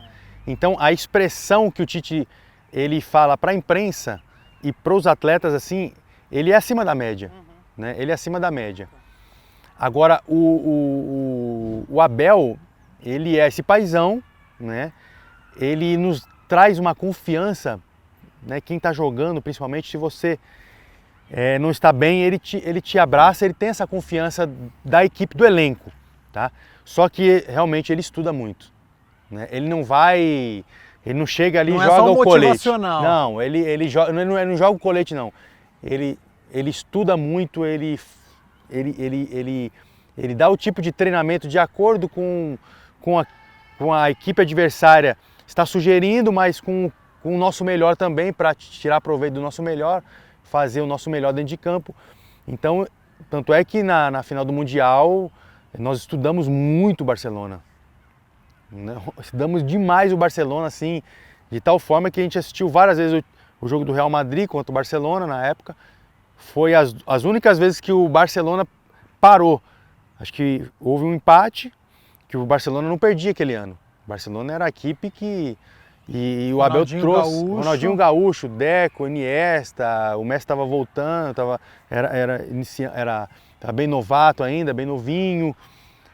Então a expressão que o Tite ele fala para a imprensa e para os atletas assim, ele é acima da média, né? Ele é acima da média. Agora o Abel, ele é esse paizão, né? Ele nos traz uma confiança, né? Quem está jogando, principalmente se você não está bem, ele te abraça, ele tem essa confiança da equipe, do elenco, tá? Só que realmente ele estuda muito, né? Ele não chega ali e joga o colete. Não, ele não joga o colete não. Ele estuda muito, ele dá o tipo de treinamento de acordo com a equipe adversária está sugerindo, mas com o nosso melhor também, para tirar proveito do nosso melhor, fazer o nosso melhor dentro de campo. Então, tanto é que na final do Mundial nós estudamos muito o Barcelona. Estudamos demais o Barcelona, assim, de tal forma que a gente assistiu várias vezes o jogo do Real Madrid contra o Barcelona na época. Foi as únicas vezes que o Barcelona parou. Acho que houve um empate, que o Barcelona não perdia aquele ano. O Barcelona era a equipe que... E o Abel trouxe Ronaldinho Gaúcho, Deco, Iniesta, o Messi estava voltando, era bem novato ainda, bem novinho,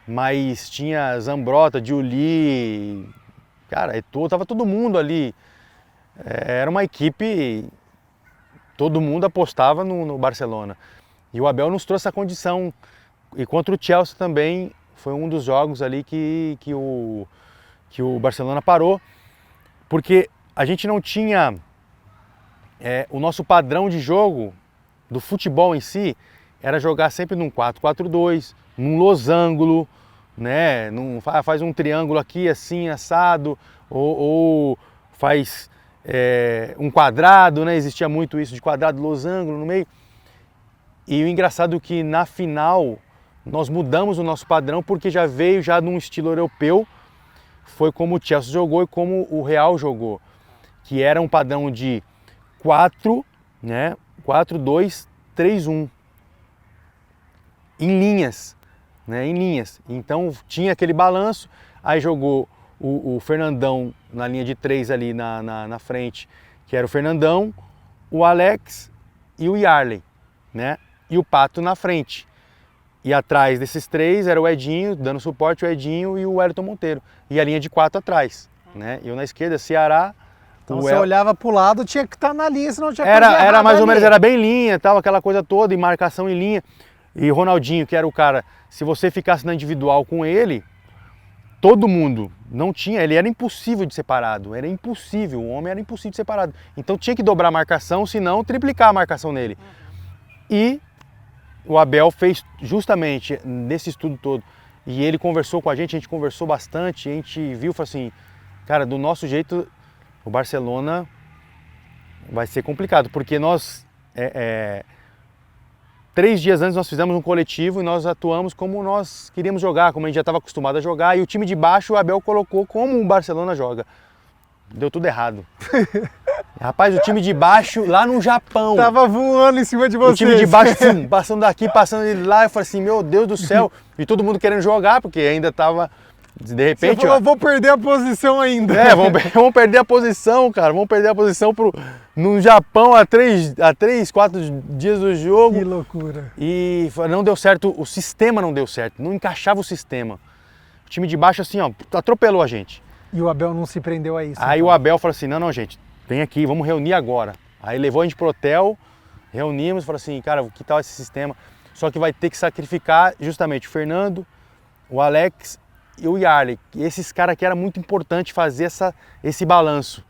mas tinha Zambrotta, Giuli, cara, estava todo mundo ali. Era uma equipe, todo mundo apostava no Barcelona. E o Abel nos trouxe essa condição. E contra o Chelsea também foi um dos jogos ali que o Barcelona parou, porque a gente não tinha o nosso padrão de jogo do futebol em si, era jogar sempre num 4-4-2, num losango, né? Faz um triângulo aqui assim, assado, ou faz um quadrado, né? Existia muito isso de quadrado, losango no meio. E o engraçado é que na final nós mudamos o nosso padrão, porque já veio num estilo europeu. Foi como o Chelsea jogou e como o Real jogou, que era um padrão de 4, né? 4-2-3-1, em linhas, né? Em linhas. Então tinha aquele balanço, aí jogou o Fernandão na linha de 3 ali na frente, que era o Fernandão, o Alex e o Yarley, né? E o Pato na frente. E atrás desses três era o Edinho, dando suporte, o Edinho e o Wellington Monteiro. E a linha de 4 atrás, né? Eu na esquerda, Ceará. Então você olhava para o lado, tinha que estar na linha, senão tinha era mais ou menos, era bem linha, tal, aquela coisa toda, e marcação em linha. E o Ronaldinho, que era o cara, se você ficasse na individual com ele, todo mundo não tinha, ele era impossível de ser parado, era impossível, o homem era impossível de ser parado. Então tinha que dobrar a marcação, senão triplicar a marcação nele. E o Abel fez justamente nesse estudo todo, e ele conversou com a gente conversou bastante, a gente viu, falou assim, cara, do nosso jeito, o Barcelona vai ser complicado, porque nós, 3 dias antes nós fizemos um coletivo e nós atuamos como nós queríamos jogar, como a gente já estava acostumado a jogar, e o time de baixo o Abel colocou como o Barcelona joga. Deu tudo errado. Rapaz, o time de baixo lá no Japão. Tava voando em cima de vocês. O time de baixo, passando daqui, passando de lá. Eu falei assim, meu Deus do céu. E todo mundo querendo jogar, porque ainda tava, de repente... Você falou, vou perder a posição ainda. Vamos perder a posição, cara. Vamos perder a posição no Japão há 3, 4 dias do jogo. Que loucura. E não deu certo, o sistema não deu certo. Não encaixava o sistema. O time de baixo, assim, ó, atropelou a gente. E o Abel não se prendeu a isso? Aí então o Abel falou assim, não, gente, vem aqui, vamos reunir agora. Aí levou a gente pro hotel, reunimos, falou assim, cara, que tal esse sistema? Só que vai ter que sacrificar justamente o Fernando, o Alex e o Yarley. E esses caras aqui era muito importante fazer esse balanço.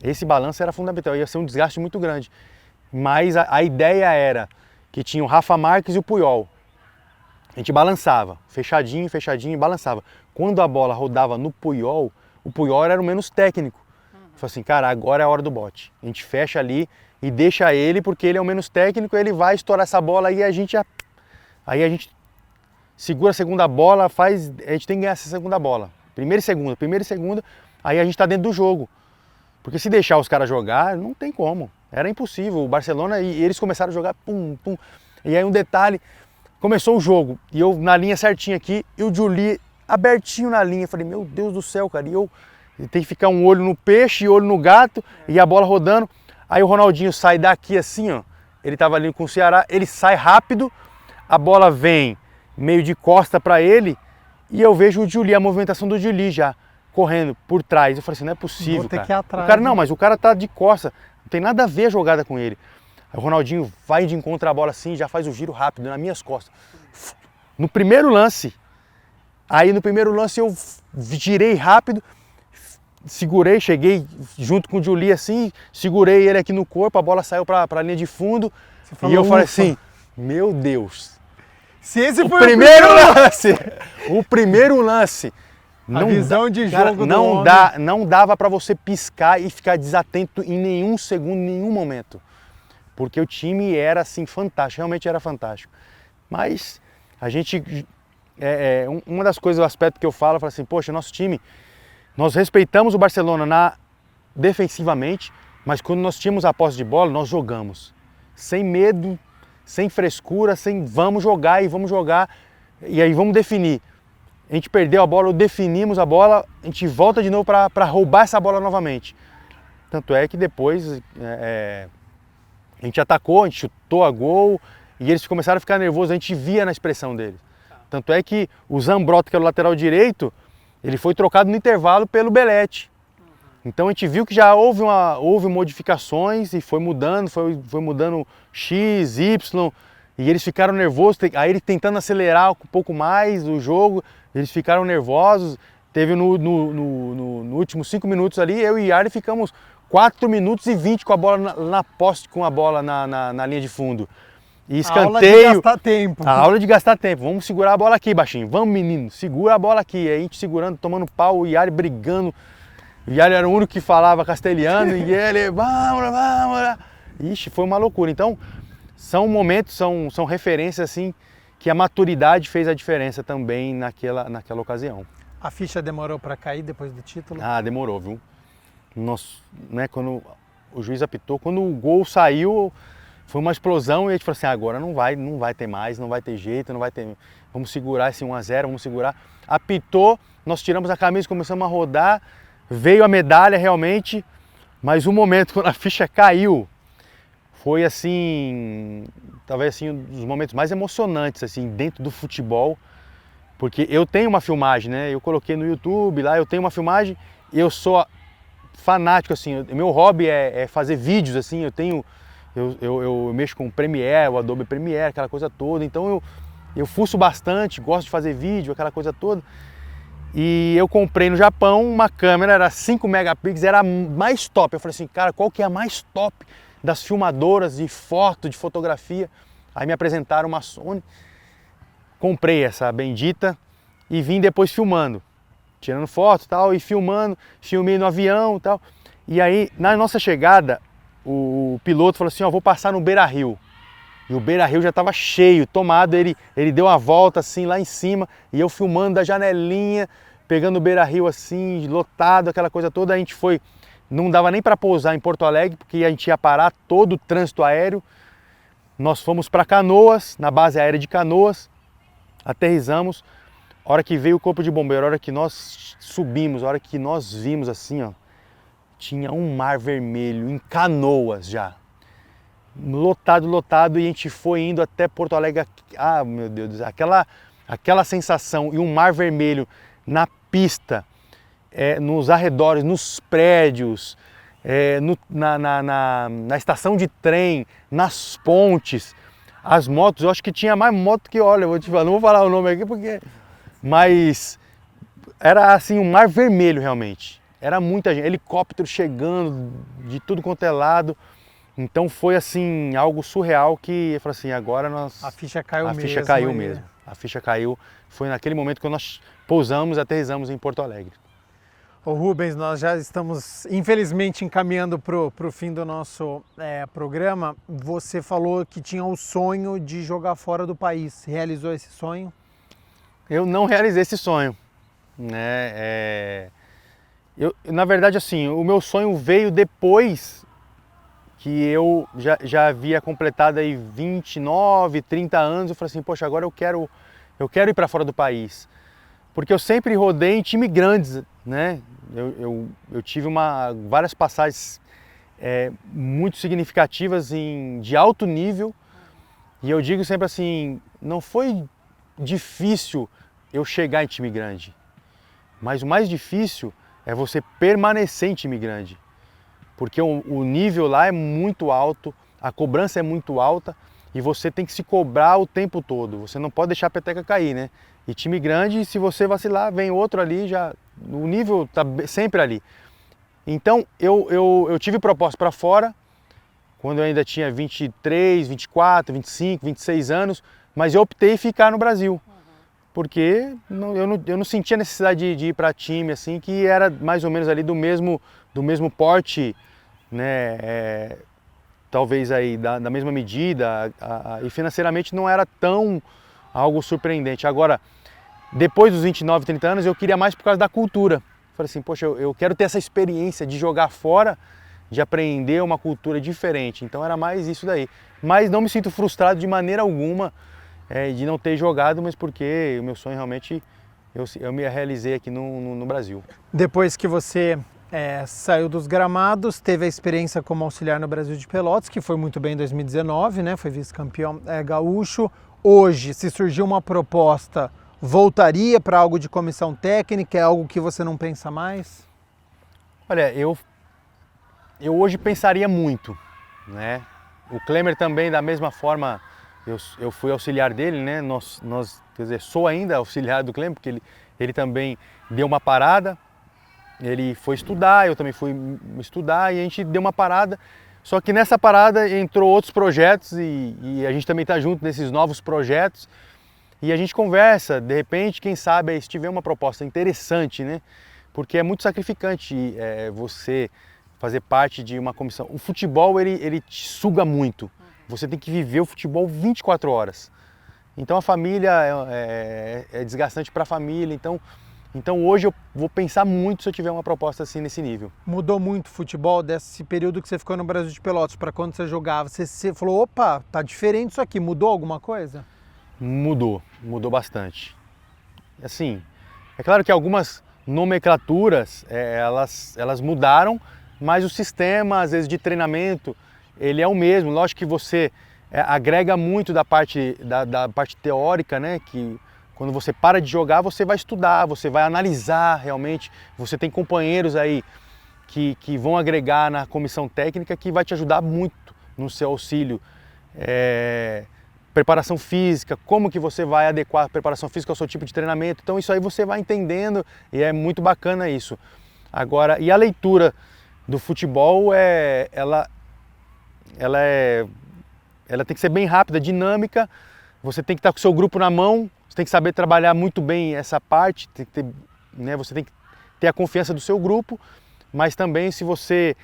Esse balanço era fundamental, ia ser um desgaste muito grande. Mas a ideia era que tinha o Rafa Marques e o Puyol. A gente balançava, fechadinho, fechadinho, balançava. Quando a bola rodava no Puyol, o Puyol era o menos técnico. Falei assim, cara, agora é a hora do bote. A gente fecha ali e deixa ele, porque ele é o menos técnico, ele vai estourar essa bola e a gente segura a segunda bola, a gente tem que ganhar essa segunda bola. Primeira e segunda, aí a gente tá dentro do jogo. Porque se deixar os caras jogar, não tem como. Era impossível. O Barcelona, e eles começaram a jogar, pum, pum. E aí um detalhe, começou o jogo, e eu na linha certinha aqui, e o Giuli abertinho na linha. Falei, meu Deus do céu, cara, e tem que ficar um olho no peixe, olho no gato, e a bola rodando. Aí o Ronaldinho sai daqui assim, ó, ele tava ali com o Ceará, ele sai rápido, a bola vem meio de costa para ele, e eu vejo o Giuli, a movimentação do Giuli já, correndo por trás. Eu falei assim, não é possível, Vou ter cara. que ir atrás, O cara, não, mas o cara tá de costa, não tem nada a ver a jogada com ele. Aí o Ronaldinho vai de encontro à bola assim, já faz o giro rápido nas minhas costas. No primeiro lance eu girei rápido, segurei, cheguei junto com o Juli assim, segurei ele aqui no corpo, a bola saiu para a linha de fundo e eu falei assim, meu Deus. Se esse foi o primeiro lance, a visão de jogo não dava para você piscar e ficar desatento em nenhum segundo, em nenhum momento. Porque o time era assim fantástico, realmente era fantástico. Mas a gente, uma das coisas, o aspecto que eu falo assim, poxa, nosso time, nós respeitamos o Barcelona defensivamente, mas quando nós tínhamos a posse de bola, nós jogamos. Sem medo, sem frescura, vamos jogar e aí vamos definir. A gente perdeu a bola, definimos a bola, a gente volta de novo para roubar essa bola novamente. Tanto é que depois a gente atacou, a gente chutou a gol e eles começaram a ficar nervosos, a gente via na expressão deles. Tanto é que o Zambrotta, que era o lateral direito, ele foi trocado no intervalo pelo Belletti. Então a gente viu que já houve modificações e foi mudando X, Y, e eles ficaram nervosos, aí ele tentando acelerar um pouco mais o jogo, eles ficaram nervosos. Teve no últimos 5 minutos ali, eu e Yarley ficamos 4 minutos e 20 com a bola na posse, com a bola na linha de fundo. E escanteio. A aula de gastar tempo. A aula de gastar tempo. Vamos segurar a bola aqui, baixinho. Vamos, menino, segura a bola aqui. Aí a gente segurando, tomando pau, o Yarley brigando. O Yarley era o único que falava castelhano e ele, vamos. Ixi, foi uma loucura. Então, são momentos, são referências assim que a maturidade fez a diferença também naquela ocasião. A ficha demorou para cair depois do título? Ah, demorou, viu? Quando o juiz apitou, quando o gol saiu, foi uma explosão e a gente falou assim, agora não vai ter mais, não vai ter jeito, vamos segurar esse 1-0, vamos segurar. Apitou, nós tiramos a camisa, começamos a rodar, veio a medalha realmente, mas o momento quando a ficha caiu foi assim, talvez assim um dos momentos mais emocionantes assim dentro do futebol, porque eu tenho uma filmagem, né? Eu coloquei no YouTube lá, eu tenho uma filmagem e eu sou fanático assim, meu hobby é fazer vídeos assim, eu mexo com o Premiere, o Adobe Premiere, aquela coisa toda, então eu fuço bastante, gosto de fazer vídeo, aquela coisa toda. E eu comprei no Japão uma câmera, era 5 megapixels, era a mais top. Eu falei assim, cara, qual que é a mais top das filmadoras de foto, de fotografia? Aí me apresentaram uma Sony, comprei essa bendita e vim depois filmando, tirando foto e tal, e filmei no avião e tal. E aí, na nossa chegada, o piloto falou assim, ó, vou passar no Beira-Rio. E o Beira-Rio já estava cheio, tomado, ele deu uma volta assim lá em cima, e eu filmando da janelinha, pegando o Beira-Rio assim, lotado, aquela coisa toda. A gente foi, não dava nem para pousar em Porto Alegre, porque a gente ia parar todo o trânsito aéreo. Nós fomos para Canoas, na base aérea de Canoas, aterrissamos. A hora que veio o corpo de bombeiro, a hora que nós subimos, a hora que nós vimos assim, ó, tinha um mar vermelho em Canoas já. Lotado, e a gente foi indo até Porto Alegre. Ah, meu Deus, aquela sensação e um mar vermelho na pista, nos arredores, nos prédios, na estação de trem, nas pontes, as motos. Eu acho que tinha mais moto que, olha, eu vou te falar, não vou falar o nome aqui porque... Mas era assim, um mar vermelho realmente. Era muita gente, helicóptero chegando de tudo quanto é lado. Então foi assim, algo surreal que eu falei assim, agora a ficha caiu mesmo. A ficha caiu mesmo. A ficha caiu, foi naquele momento que nós pousamos, aterrissamos em Porto Alegre. Ô Rubens, nós já estamos infelizmente encaminhando para o fim do nosso programa. Você falou que tinha o sonho de jogar fora do país. Realizou esse sonho? Eu não realizei esse sonho, né? Na verdade, assim, o meu sonho veio depois que eu já havia completado aí 29, 30 anos. Eu falei assim, poxa, agora eu quero ir para fora do país. Porque eu sempre rodei em times grandes, né? Eu tive várias passagens muito significativas de alto nível. E eu digo sempre assim, não foi difícil eu chegar em time grande. Mas o mais difícil é você permanecer em time grande. Porque o nível lá é muito alto, a cobrança é muito alta e você tem que se cobrar o tempo todo. Você não pode deixar a peteca cair, né? E time grande, se você vacilar, vem outro ali, já o nível está sempre ali. Então eu tive proposta para fora, quando eu ainda tinha 23, 24, 25, 26 anos, mas eu optei em ficar no Brasil. Porque eu não sentia necessidade de ir para time assim, que era mais ou menos ali do mesmo porte, né? Talvez aí da mesma medida, e financeiramente não era tão algo surpreendente. Agora, depois dos 29, 30 anos, eu queria mais por causa da cultura. Falei assim, poxa, eu quero ter essa experiência de jogar fora, de aprender uma cultura diferente. Então era mais isso daí. Mas não me sinto frustrado de maneira alguma de não ter jogado, mas porque o meu sonho realmente eu me realizei aqui no Brasil. Depois que você saiu dos gramados, teve a experiência como auxiliar no Brasil de Pelotas, que foi muito bem em 2019, né? Foi vice-campeão gaúcho. Hoje, se surgiu uma proposta, voltaria para algo de comissão técnica? É algo que você não pensa mais? Olha, eu hoje pensaria muito, né? O Klemer também, da mesma forma, eu fui auxiliar dele, né? Quer dizer, sou ainda auxiliar do Klemer, porque ele também deu uma parada. Ele foi estudar, eu também fui estudar e a gente deu uma parada. Só que nessa parada entrou outros projetos e a gente também está junto nesses novos projetos. E a gente conversa, de repente, quem sabe, aí, se tiver uma proposta interessante, né? Porque é muito sacrificante você fazer parte de uma comissão. O futebol, ele te suga muito. Você tem que viver o futebol 24 horas. Então a família é desgastante para a família. Então hoje eu vou pensar muito se eu tiver uma proposta assim nesse nível. Mudou muito o futebol desse período que você ficou no Brasil de Pelotas para quando você jogava? Você falou, opa, tá diferente isso aqui. Mudou alguma coisa? Mudou bastante. Assim, é claro que algumas nomenclaturas elas mudaram, mas o sistema, às vezes, de treinamento, ele é o mesmo. Lógico que você agrega muito da parte teórica, né? Que quando você para de jogar, você vai estudar, você vai analisar realmente. Você tem companheiros aí que vão agregar na comissão técnica que vai te ajudar muito no seu auxílio. Preparação física, como que você vai adequar a preparação física ao seu tipo de treinamento. Então isso aí você vai entendendo e é muito bacana isso. Agora, e a leitura do futebol, ela tem que ser bem rápida, dinâmica. Você tem que estar com o seu grupo na mão, você tem que saber trabalhar muito bem essa parte, você tem que ter a confiança do seu grupo, mas também se você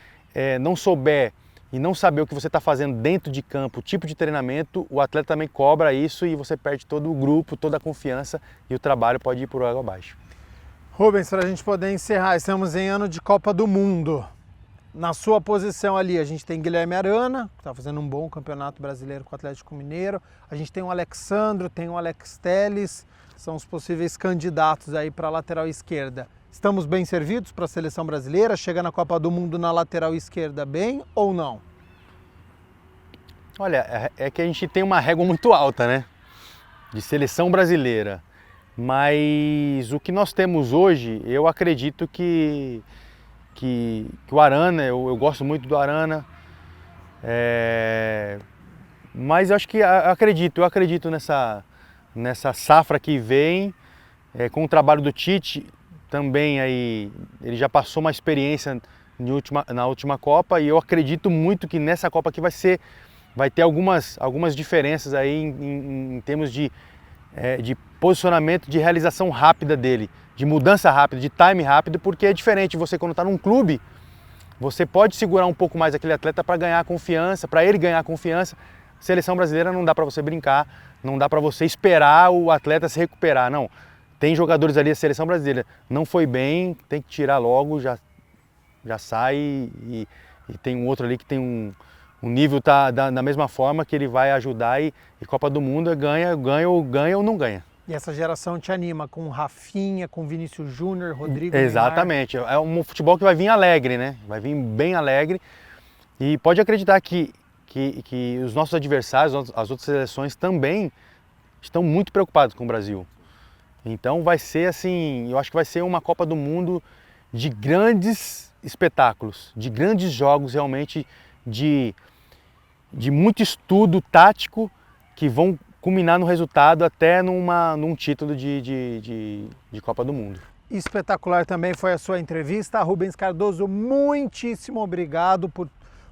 não souber e não saber o que você está fazendo dentro de campo, o tipo de treinamento, o atleta também cobra isso e você perde todo o grupo, toda a confiança e o trabalho pode ir por água abaixo. Rubens, para a gente poder encerrar, estamos em ano de Copa do Mundo. Na sua posição ali, a gente tem Guilherme Arana, que está fazendo um bom campeonato brasileiro com o Atlético Mineiro. A gente tem o Alexandro, tem o Alex Telles, são os possíveis candidatos aí para a lateral esquerda. Estamos bem servidos para a seleção brasileira? Chega na Copa do Mundo na lateral esquerda bem ou não? Olha, é que a gente tem uma régua muito alta, né? De seleção brasileira. Mas o que nós temos hoje, eu acredito que o Arana, eu gosto muito do Arana. Mas eu acho que eu acredito nessa safra que vem, com o trabalho do Tite. Também aí, ele já passou uma experiência na última Copa e eu acredito muito que nessa Copa aqui vai ter algumas diferenças aí em termos de posicionamento, de realização rápida dele, de mudança rápida, de time rápido, porque é diferente você quando está num clube, você pode segurar um pouco mais aquele atleta para ganhar confiança, para ele ganhar confiança. Seleção brasileira não dá para você brincar, não dá para você esperar o atleta se recuperar, não. Tem jogadores ali, a seleção brasileira não foi bem, tem que tirar logo, já sai e tem um outro ali que tem um nível da mesma forma que ele vai ajudar e Copa do Mundo ganha ou não ganha. E essa geração te anima com Rafinha, com Vinícius Júnior, Rodrigo? Exatamente, Neymar. É um futebol que vai vir alegre, né? Vai vir bem alegre e pode acreditar que os nossos adversários, as outras seleções também estão muito preocupados com o Brasil. Então vai ser assim, eu acho que vai ser uma Copa do Mundo de grandes espetáculos, de grandes jogos realmente, de de muito estudo tático que vão culminar no resultado até num título de Copa do Mundo. Espetacular também foi a sua entrevista. Rubens Cardoso, muitíssimo obrigado por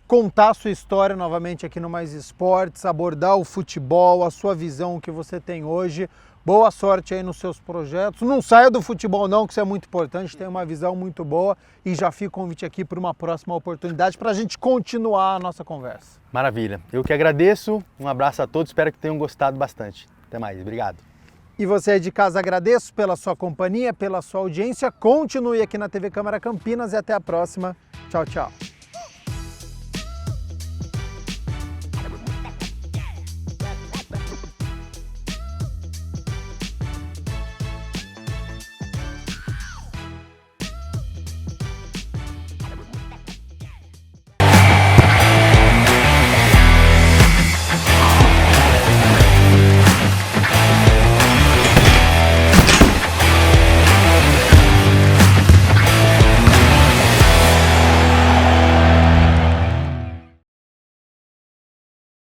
contar a sua história novamente aqui no Mais Esportes, abordar o futebol, a sua visão que você tem hoje. Boa sorte aí nos seus projetos. Não saia do futebol não, que isso é muito importante, tem uma visão muito boa e já fica o convite aqui para uma próxima oportunidade para a gente continuar a nossa conversa. Maravilha. Eu que agradeço, um abraço a todos, espero que tenham gostado bastante. Até mais, obrigado. E você aí de casa, agradeço pela sua companhia, pela sua audiência. Continue aqui na TV Câmara Campinas e até a próxima. Tchau, tchau.